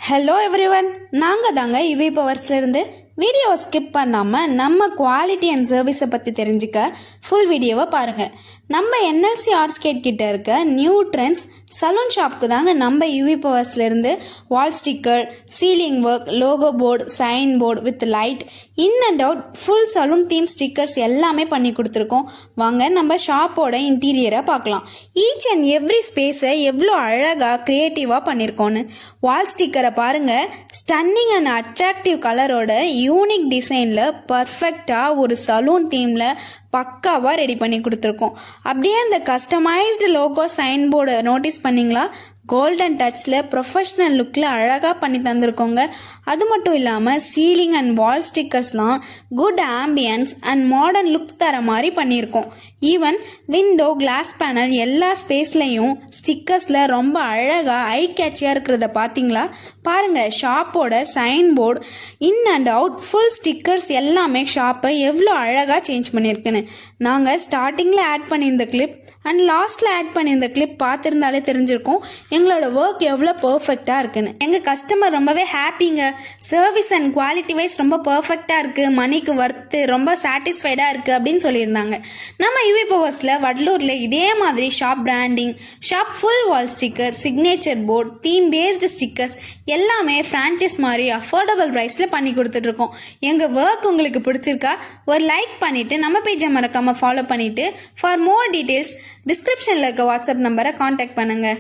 Hello everyone, நாங்கள் தாங்க UV பவர்ஸ்லேருந்து வீடியோவை ஸ்கிப் பண்ணாமல் நம்ம குவாலிட்டி அண்ட் சர்வீஸை பற்றி தெரிஞ்சுக்க ஃபுல் வீடியோவை பாருங்கள். நம்ம என்எல்சி ஆர்ட்ஸ்கேட் கிட்ட இருக்க நியூ ட்ரெண்ட்ஸ் சலூன் ஷாப்புக்கு தாங்க நம்ம யுவி பவர்ஸ்லேருந்து wall sticker, ceiling work, logo board, sign board with light, in and out full salon theme stickers எல்லாமே பண்ணி கொடுத்துருக்கோம். வாங்க நம்ம ஷாப்போட இன்டீரியரை பார்க்கலாம். ஈச் அண்ட் எவ்ரி ஸ்பேஸை எவ்வளோ அழகாக க்ரியேட்டிவாக பண்ணியிருக்கோன்னு. வால் ஸ்டிக்கரை பாருங்கள், ஸ்டன்னிங் அண்ட் அட்ராக்டிவ் கலரோட யூனிக் டிசைனில் பர்ஃபெக்டாக ஒரு சலூன் தீமில் பக்காவாக ரெடி பண்ணி கொடுத்துருக்கோம். அப்படியே அந்த customised logo sign board notice பண்ணிங்களா? கோல்டன் டச்சில் ப்ரொஃபஷ்னல் லுக்கில் அழகாக பண்ணி தந்திருக்கோங்க. அது மட்டும் இல்லாமல் சீலிங் அண்ட் வால் ஸ்டிக்கர்ஸ்லாம் good ambience and modern look தர மாதிரி பண்ணியிருக்கோம். ஈவன் விண்டோ, கிளாஸ் பேனல் எல்லா ஸ்பேஸ்லையும் ஸ்டிக்கர்ஸில் ரொம்ப அழகாக ஐ கேட்சியாக இருக்கிறத பார்த்தீங்களா? பாருங்கள், ஷாப்போட sign board, in and out full stickers எல்லாமே ஷாப்பை எவ்வளோ அழகாக சேஞ்ச் பண்ணியிருக்குன்னு. நாங்கள் ஸ்டார்டிங்கில் ஆட் பண்ணியிருந்த கிளிப் அண்ட் லாஸ்ட்டில் ஆட் பண்ணியிருந்த கிளிப் பார்த்துருந்தாலே தெரிஞ்சிருக்கும் எங்களோட ஒர்க் எவ்வளோ பர்ஃபெக்டாக இருக்குன்னு. எங்கள் கஸ்டமர் ரொம்பவே ஹாப்பிங்க. சர்வீஸ் அண்ட் குவாலிட்டி வைஸ் ரொம்ப பர்ஃபெக்டாக இருக்குது, மணிக்கு ஒர்த்து, ரொம்ப சாட்டிஸ்ஃபைடாக இருக்குது அப்படின்னு சொல்லியிருந்தாங்க. நம்ம யுவி பவர்ஸில் வடலூரில் இதே மாதிரி ஷாப் பிராண்டிங், ஷாப் ஃபுல் வால் sticker, signature board, theme based stickers எல்லாமே ஃப்ரான்ச்சைஸ் மாதிரி அஃபோர்டபுள் ப்ரைஸில் பண்ணி கொடுத்துட்ருக்கோம். எங்கள் ஒர்க் உங்களுக்கு பிடிச்சிருக்கா? ஒரு லைக் பண்ணிவிட்டு நம்ம பேஜை மறக்காமல் ஃபாலோ பண்ணிவிட்டு ஃபார் மோர் டீட்டெயில்ஸ் டிஸ்கிரிப்ஷனில் இருக்க வாட்ஸ்அப் நம்பரை காண்டாக்ட் பண்ணுங்கள்.